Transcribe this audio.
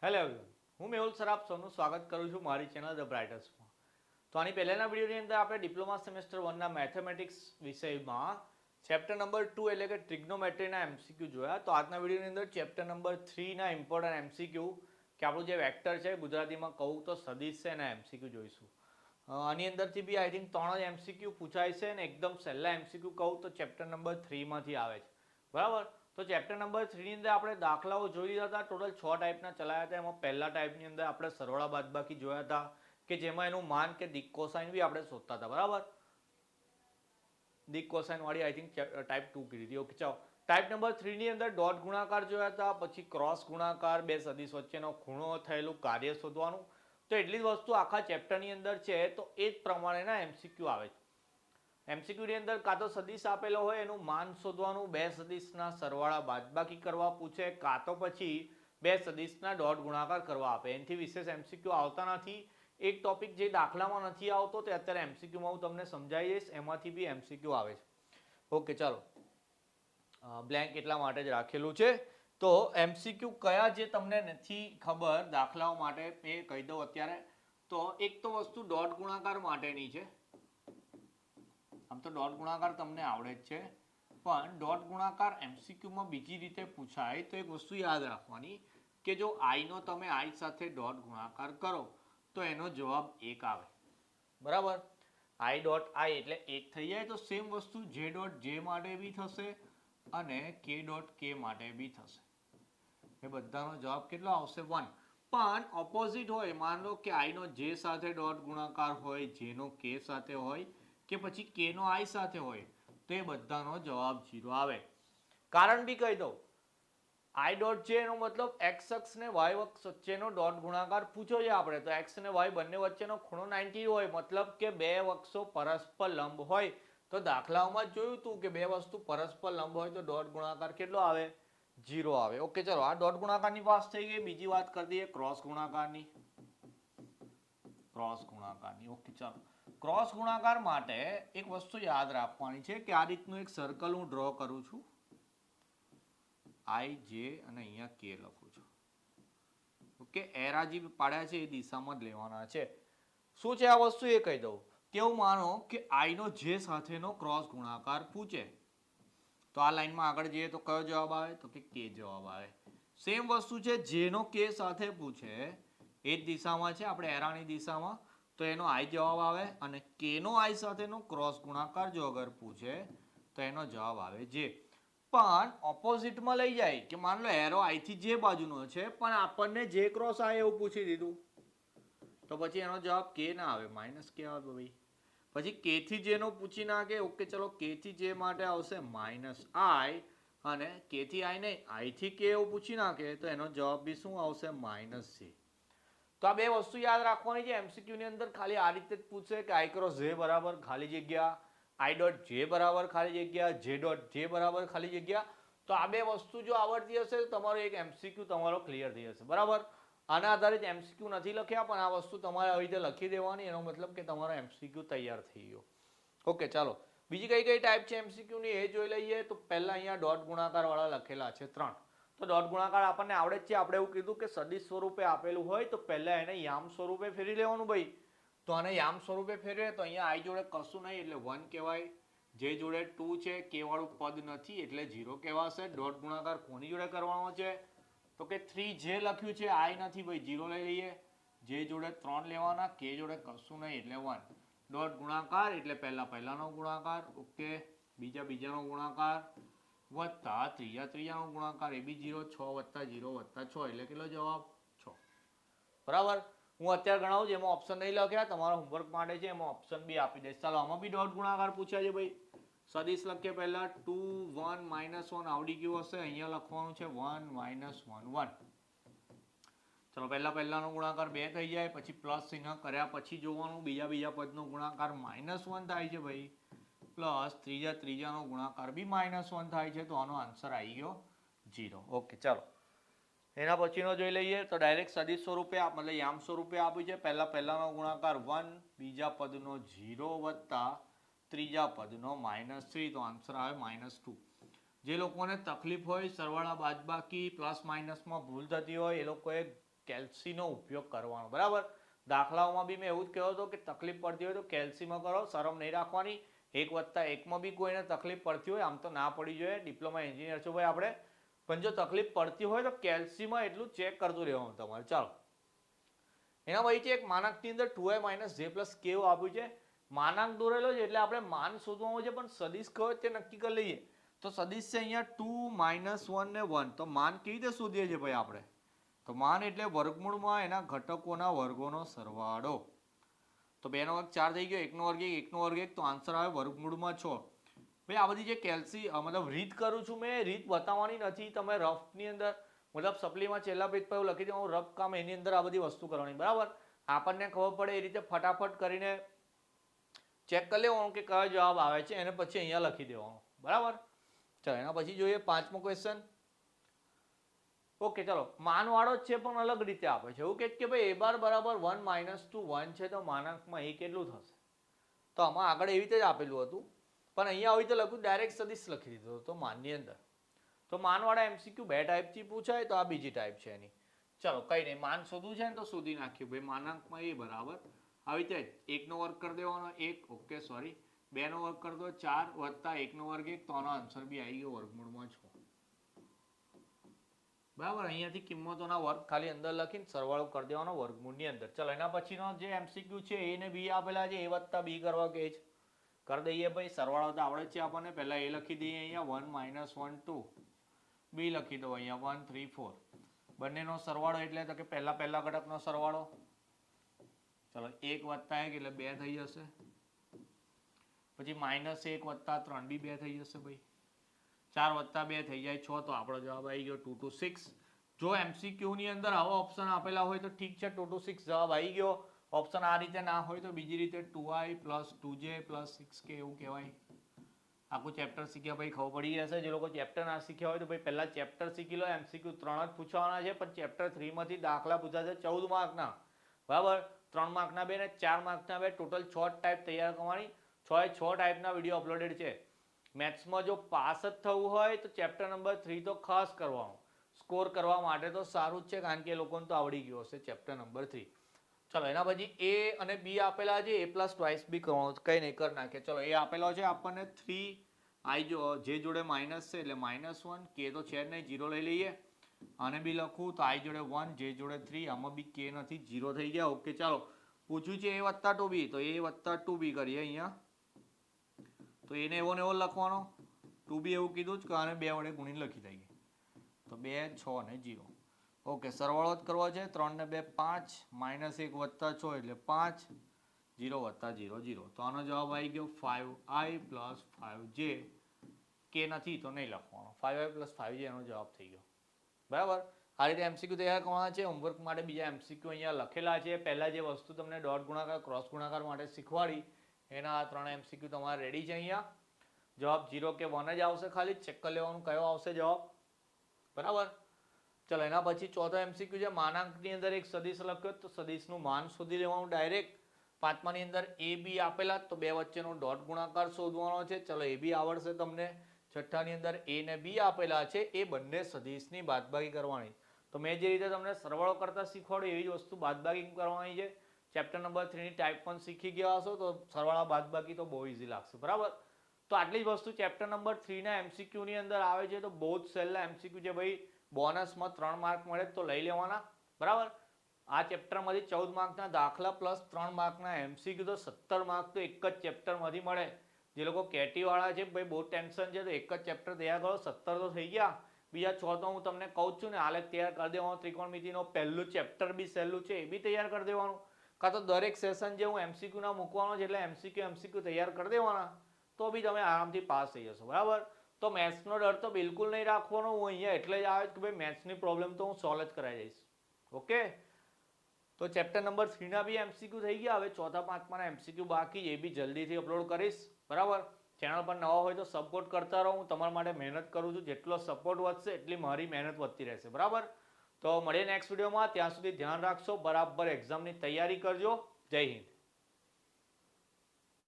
Hello everyone, હું મેહુલ સરાફ સૌનું સ્વાગત કરું છું મારી ચેનલ ધ બ્રાઇટર્સમાં. તો આની પહેલાંના વિડીયોની અંદર આપણે ડિપ્લોમા સેમેસ્ટર 1ના મેથેમેટિક્સ વિષયમાં ચેપ્ટર નંબર 2 એટલે કે ટ્રિગ્નોમેટ્રીના એમસીક્યુ જોયા. તો આજના વિડીયોની અંદર ચેપ્ટર નંબર 3ના ઇમ્પોર્ટન્ટ એમસીક્યુ કે આપણું જે વેક્ટર છે ગુજરાતીમાં કહું તો સદિશ છે એના એમસીક્યુ જોઈશું. આની અંદરથી બી આઈ થિંક 3 જ એમસીક્યુ પૂછાય છે અને એકદમ સહેલા એમસીક્યુ કહું તો ચેપ્ટર નંબર 3માંથી આવે છે, બરાબર. તો ચેપ્ટર નંબર 3ની અંદર આપણે દાખલાઓ જોઈ લીધા હતા. ટોટલ 6 ટાઈપના ચલાવ્યા હતા. એમાં પહેલા ટાઈપની અંદર આપણે સરવાળા બાદબાકી જોયા હતા કે જેમાં એનું માન કે દિક કોસાઇન બી આપણે શોધતા હતા, બરાબર. દિક કોસાઇન વાળી આઈ થિંક ટાઈપ 2 કીધી હતી. ઓકે, ચાલો. ટાઈપ નંબર 3ની અંદર ડોટ ગુણાકાર જોયા હતા, પછી ક્રોસ ગુણાકાર, બે સદિશ વચ્ચેનો ખૂણો, થયેલું કાર્ય શોધવાનું. તો એટલી જ વસ્તુ આખા ચેપ્ટરની અંદર છે. તો એ જ પ્રમાણેના એમસીક્યુ આવે છે. એમસીક્યુની અંદર કાં તો સદિશ આપેલો હોય એનું માન શોધવાનું, બે સદિશના સરવાળા બાદબાકી કરવા પૂછે, કાં તો પછી બે સદિશના ડોટ ગુણાકાર કરવા આપે. એનાથી વિશેષ એમસીક્યુ આવતા નથી. એક ટોપિક જે દાખલામાં નથી આવતો તે અત્યારે એમસીક્યુમાં હું તમને સમજાવી દઈશ, એમાંથી બી એમસીક્યુ આવે છે. ઓકે, ચાલો. બ્લેન્ક એટલા માટે જ રાખેલું છે. તો એમસીક્યુ કયા જે તમને નથી ખબર દાખલાઓ માટે એ કહી દઉં અત્યારે. તો એક તો વસ્તુ ડોટ ગુણાકાર માટેની છે. આમ તો ડોટ ગુણાકાર તમને આવડે જ છે, પણ ડોટ ગુણાકાર એમસીક્યુમાં બીજી રીતે પૂછાય તો એક વસ્તુ યાદ રાખવાની કે જો આઈનો તમે આઈ સાથે ડોટ ગુણાકાર કરો તો એનો જવાબ 1 આવે, બરાબર. આઈ ડોટ આઈ એટલે 1 થઈ જાય. તો સેમ વસ્તુ જે ડોટ જે માટે બી થશે અને કે ડોટ કે માટે બી થશે. એ બધાનો જવાબ કેટલો આવશે? 1. પણ ઓપોઝિટ હોય, માન લો કે આઈનો જે સાથે ડોટ ગુણાકાર હોય, જેનો કે સાથે હોય કે પછી કે નો આઈ સાથે હોય તો એ બધાનો જવાબ 0 આવે. કારણ બી કહી દઉં, આઈ ડોટ જે એનો મતલબ એક્સ અક્ષ ને વાય અક્ષ વચ્ચેનો ડોટ ગુણાકાર પૂછ્યો છે આપણે. તો એક્સ અને વાય બંને વચ્ચેનો ખૂણો 90 હોય, મતલબ કે બે અક્ષો પરસ્પર લંબ હોય. તો દાખલાઓમાં જોયું હતું કે બે વસ્તુ પરસ્પર લંબ હોય તો ડોટ ગુણાકાર કેટલો આવે? 0 આવે. ઓકે, ચલો. આ ડોટ ગુણાકારની વાત થઈ ગઈ. બીજી વાત કરી દઈએ ક્રોસ ગુણાકારની. ઓકે, ચાલો. ક્રોસ ગુણાકાર માટે એક વસ્તુ યાદ રાખવાની છે કે આ રીતનું એક સર્કલ હું ડ્રો કરું છું. આઈ જે અને અહીંયા કે લખું છું. ઓકે, એરા જે પાડ્યા છે એ દિશામાં જ લેવાના છે. શું છે આ વસ્તુ એ કહી દઉં. કેવું માનો કે આઈ નો જે સાથેનો ક્રોસ ગુણાકાર પૂછે તો આ લાઈનમાં આગળ જઈએ તો કયો જવાબ આવે? તો કે કે જવાબ આવે. સેમ વસ્તુ છે જેનો કે સાથે પૂછે એ જ દિશામાં છે, આપણે એરાની દિશામાં, તો એનો આઈ જવાબ આવે. અને કે નો આઈ સાથેનો ક્રોસ ગુણાકાર જો અગર પૂછે તો એનો જવાબ આવે જે. પણ ઓપોઝિટમાં લઈ જાય કે માન લો એરો આઈ થી જે બાજુનો છે પણ આપણને જે ક્રોસ આવે એવું પૂછી દીધું તો પછી એનો જવાબ કે ના આવે, માઇનસ કે આવે ભાઈ. પછી કે થી જે નો પૂછી નાખે. ઓકે, ચલો. કે થી જે માટે આવશે માઇનસ આઈ અને કે થી આઈ નહીં, આઈ થી કે એવું પૂછી નાખે તો એનો જવાબ બી શું આવશે? માઇનસ જે. તો આ બે વસ્તુ યાદ રાખવાની છે. એમસીક્યુ ની અંદર ખાલી આ રીતે જ પૂછે કે આઈ ક્રોસ જે બરાબર ખાલી જગ્યા, આઈ ડોટ જે બરાબર ખાલી જગ્યા, જે ડોટ જે બરાબર ખાલી જગ્યા. તો આ બે વસ્તુ જો આવડતી હશે તો તમારો એક એમસીક્યુ તમારો ક્લિયર થઈ જશે, બરાબર. આના આધારિત એમસીક્યુ નથી લખ્યા પણ આ વસ્તુ તમારે આવી રીતે લખી દેવાની. એનો મતલબ કે તમારો એમસીક્યુ તૈયાર થઈ ગયો. ઓકે, ચાલો. બીજી કઈ કઈ ટાઈપ છે એમસીક્યુ ની એ જોઈ લઈએ. તો પહેલા અહીંયા ડોટ ગુણાકાર વાળા લખેલા છે 3. તો ડોટ ગુણાકાર આપણને આવડે જ છે. આપણે એવું કીધું કે સદિશ સ્વરૂપે આપેલું હોય તો પહેલા એને યામ સ્વરૂપે ફેરવી લેવાનું ભાઈ. તો આને યામ સ્વરૂપે ફેરવે તો અહીંયા આઈ જોડે કશું નહીં એટલે 1 કહેવાય. જે જોડે 2 છે, કે વાળું પદ નથી એટલે 0 કહેવાશે. ડોટ ગુણાકાર કોની જોડે કરવાનો છે? તો કે 3 જે લખ્યું છે આઈ નથી ભાઈ, 0 લઈ લઈએ. જે જોડે 3 લેવાના, કે જોડે કશું નહીં એટલે 1. ડોટ ગુણાકાર એટલે પહેલાનો ગુણાકાર. ઓકે, બીજાનો ગુણાકાર વત્તા ત્રીજાનો ગુણાકાર, એ બી 0. 6 વત્તા 0 વત્તા 6 એટલે કેટલો જવાબ? 6, બરાબર. હું અત્યારે ગણાવું છું, એમાં ઓપ્શન નહીં લખ્યા, તમારા હોમવર્ક માટે છે, એમાં ઓપ્શન બી આપી દઈશ. ચાલો, આમાં બી ડોટ ગુણાકાર પૂછ્યા છે ભાઈ. સદિશ લખીએ પહેલા 2 1 -1 આવડી ગયું હશે. અહીંયા લખવાનું છે 1 -1 1. ચલો, પહેલાનો ગુણાકાર 2 થઈ જાય. પછી પ્લસ ચિહ્ન કર્યા પછી જોવાનું બીજા પદનો ગુણાકાર -1 થાય છે ભાઈ. પ્લસ ત્રીજાનો ગુણાકાર બી -1 થાય છે. તો આનો આન્સર આવી ગયો 0. ઓકે, ચાલો. એના પછીનો જોઈ લઈએ. તો ડાયરેક્ટ સદિશ સ્વરૂપે મતલબ યામ સ્વરૂપે આપ્યું છે. પહેલાનો ગુણાકાર 1, બીજા પદનો 0 વત્તા ત્રીજા પદનો -3. તો આન્સર આવે -2. જે લોકોને તકલીફ હોય સરવાળા બાદબાકી પ્લસ માઇનસમાં ભૂલ થતી હોય એ લોકોએ કેલ્સીનો ઉપયોગ કરવાનો, બરાબર. દાખલાઓમાં બી મેં એવું જ કહેવું હતું કે તકલીફ પડતી હોય તો કેલ્સીમાં કરો, શરમ નહીં રાખવાની. 1+1 બી કોઈને તકલીફ પડતી હોય, આમ તો ના પડી જોઈએ, ડિપ્લોમા એન્જિનિયર છો ભાઈ આપણે, પણ જો તકલીફ પડતી હોય તો કેલ્સીમાં એટલું ચેક કરતું રહેવાનું તમારે. ચાલો, એના પછી છે એક માનાંકની અંદર 2i - j + k આપ્યું છે. માનાંક દોરેલો છે એટલે આપણે માન શોધવાનું છે, પણ સદિશ કયો તે નક્કી કરી લઈએ. તો સદિશ છે અહીંયા 2 - 1 ને 1. તો માન કેવી રીતે શોધીએ છીએ ભાઈ આપણે? તો માન એટલે વર્ગમૂળમાં એના ઘટકોના વર્ગોનો સરવાળો. તો 2 નો વર્ગ 4 થઈ ગયો, 1 નો વર્ગ 1, 1 નો વર્ગ 1, તો આન્સર આવે વર્ગમૂળમાં 6. ભાઈ આ બધી જે કેલ્સી મતલબ રીત કરું છું મેં, રીત બતાવવાની નથી. તમે રફની અંદર મતલબ સપ્લીમાં છેલ્લા પેજ પર લખી દેવાનું રફ કામ, એની અંદર આ બધી વસ્તુ કરવાની, બરાબર. આપણને ખબર પડે એ રીતે ફટાફટ કરીને ચેક કરી લેવાનું કે કયો જવાબ આવે છે, એને પછી અહીંયા લખી દેવાનું, બરાબર. ચાલો એના પછી જોઈએ 5મો ક્વેશ્ચન. ઓકે, ચલો માનવાળો જ છે પણ અલગ રીતે આપે છે. એવું કે ભાઈ a bar = 1 - 2 1 છે, તો માનાંકમાં એ કેટલું થશે? તો આમાં આગળ એવી રીતે જ આપેલું હતું, પણ અહીંયા આવી રીતે લખ્યું, ડાયરેક્ટ સદિશ લખી દીધો તો માનની અંદર. તો માનવાળા MCQ 2 ટાઈપથી પૂછાય, તો આ બીજી ટાઈપ છે એની. ચલો કઈ નહીં, માન શોધવું છે ને તો શોધી નાખ્યું ભાઈ. માનાંકમાં એ બરાબર આવી રીતે 1 નો વર્ગ કરી દેવાનો 1, ઓકે સોરી, 2 નો વર્ગ કરી દો 4 વત્તા 1 નો વર્ગ 1, તો આનો આન્સર બી આવી ગયો વર્ગમૂળમાં 6, બરાબર. અહીંયાથી કિંમતોના વર્ગ ખાલી અંદર લખીને સરવાળો કરી દેવાનો વર્ગમૂળની અંદર. ચલો એના પછીનો જે MCQ છે a ને b આપેલા છે, a વત્તા b કરવા કહે છે, કરી દઈએ ભાઈ. સરવાળો તો આવડે છે આપણને, પહેલા a લખી દઈએ અહીંયા 1 - 1 2, b લખી દો અહીંયા 1 3 4. બંનેનો સરવાળો એટલે તો કે પહેલા ઘટકનો સરવાળો. ચલો 1 વત્તા 1 એટલે 2 થઈ જશે, પછી -1 વત્તા 3 બી 2 થઈ જશે ભાઈ, 4 વત્તા 2 થઈ જાય 6, તો આપણો જવાબ આવી ગયો 2 to 6. જો MCQ ની અંદર આવા ઓપ્શન આપેલા હોય તો ઠીક છે, 2 to 6 જવાબ આવી ગયો. ઓપ્શન આ રીતે ના હોય તો બીજી રીતે 2i + 2j + 6k એવું કહેવાય. આખું ચેપ્ટર શીખ્યા ભાઈ ખબર પડી જશે. જે લોકો ચેપ્ટર ના શીખ્યા હોય તો ભાઈ પહેલા ચેપ્ટર શીખી લો. MCQ 3 જ પૂછવાના છે, પણ ચેપ્ટર 3 માંથી દાખલા પૂછાશે 14 માર્કના, બરાબર. 3 માર્કના 2 ને 4 માર્કના 2, ટોટલ 6 ટાઈપ તૈયાર કરવાની. 6 ટાઈપના વિડીયો અપલોડેડ છે. મેથ્સમાં જો પાસ જ થવું હોય તો ચેપ્ટર નંબર 3 તો ખાસ કરવાનું, સ્કોર કરવા માટે તો સારું જ છે, કારણ કે એ લોકોને તો આવડી ગયો હશે ચેપ્ટર નંબર 3. ચલો એના પછી a અને b આપેલા છે, a + twice b કરવાનું, કઈ નહીં કરી નાખીએ. ચલો એ આપેલો છે આપણને 3i જે જોડે માઇનસ છે એટલે -1, k તો છે જ નહીં, 0 લઈ લઈએ. આને બી લખું તો i જોડે 1, j જોડે 3, આમાં બી k નથી, 0 થઈ ગયા. ઓકે, ચાલો પૂછ્યું છે a + 2b, તો a + 2b કરીએ અહીંયા. તો એને એવો ને એવો લખવાનો, 2b એવું કીધું જ કે આને 2 વડે ગુણીને લખી દઈએ, તો 2 6 ને 0. ઓકે, સરવાળો જ કરવો છે. 3 ને 2 5, -1 વત્તા 6 એટલે 5, 0 વત્તા 0 0, તો આનો જવાબ આવી ગયો 5i + 5j. કે નથી તો નહીં લખવાનો, 5i + 5j એનો જવાબ થઈ ગયો, બરાબર. આ રીતે MCQ તૈયાર કરવાના છે. હોમવર્ક માટે બીજા MCQ અહીંયા લખેલા છે. પહેલા જે વસ્તુ તમને ડોટ ગુણાકાર ક્રોસ ગુણાકાર માટે શીખવાડી એના આ 3 MCQ તમારે રેડી છે. અહીંયા જવાબ 0 કે 1 જ આવશે, ખાલી ચેક કરી લેવાનું કયો આવશે જવાબ, બરાબર. ચલો એના પછી ચોથો MCQ છે. માનાંકની અંદર એક સદિશ લખ્યો તો સદિશનું માન શોધી લેવાનું ડાયરેક્ટ. 5માની અંદર a b આપેલા, તો બે વચ્ચેનો ડોટ ગુણાકાર શોધવાનો છે. ચલો એ બી આવડશે તમને. 6ઠ્ઠાની અંદર a ને b આપેલા છે, એ બંને સદિશની બાદબાકી કરવાની. તો મેં જે રીતે તમને સરવાળો કરતા શીખવાડ્યું એવી જ વસ્તુ બાદબાકી કરવાની છે. ચેપ્ટર નંબર 3 ની ટાઈપ 1 શીખી ગયા હશો તો સરવાળા બાદબાકી તો બહુ ઇઝી લાગશે, બરાબર. તો આટલી જ વસ્તુ ચેપ્ટર નંબર 3 ના MCQ ની અંદર આવે છે. તો બહુ જ સહેલા MCQ છે ભાઈ. બોનસમાં 3 માર્ક મળે તો લઈ લેવાના, બરાબર. આ ચેપ્ટરમાંથી 14 માર્કના દાખલા પ્લસ 3 માર્કના MCQ, તો 17 માર્ક તો એક જ ચેપ્ટરમાંથી મળે. જે લોકો કેટી વાળા છે ભાઈ બહુ ટેન્શન છે, તો એક જ ચેપ્ટર તૈયાર કરો, 17 તો થઈ ગયા. બીજા 6 તો હું તમને કહું છું ને, આલેખ તૈયાર કરી દેવાનું. ત્રિકોણમિતિનો પહેલું ચેપ્ટર બી સહેલું છે, એ બી તૈયાર કરી દેવાનું. કાં તો દરેક સેશન જે હું MCQ ના મૂકવાનો છે એટલે MCQ તૈયાર કરી દેવાના, તો બી તમે આરામથી પાસ થઈ જશો, બરાબર. તો મેથ્સનો ડર તો બિલકુલ નહીં રાખવાનો. હું અહીંયા એટલે જ આવે કે ભાઈ મેથ્સની પ્રોબ્લેમ તો હું સોલ્વ જ કરાવી દઈશ, ઓકે. તો ચેપ્ટર નંબર 3 ના બી MCQ થઈ ગયા. હવે ચોથા પાંચમાના MCQ બાકી, એ બી જલ્દીથી અપલોડ કરીશ, બરાબર. ચેનલ પર નવા હોય તો સપોર્ટ કરતા રહો. હું તમારા માટે મહેનત કરું છું. જેટલો સપોર્ટ વધશે એટલી મારી મહેનત વધતી રહેશે, બરાબર. તો મળીએ નેક્સ્ટ વિડીયોમાં. ત્યાં સુધી ધ્યાન રાખશો, બરાબર એક્ઝામની તૈયારી કરજો. જય હિન્દ.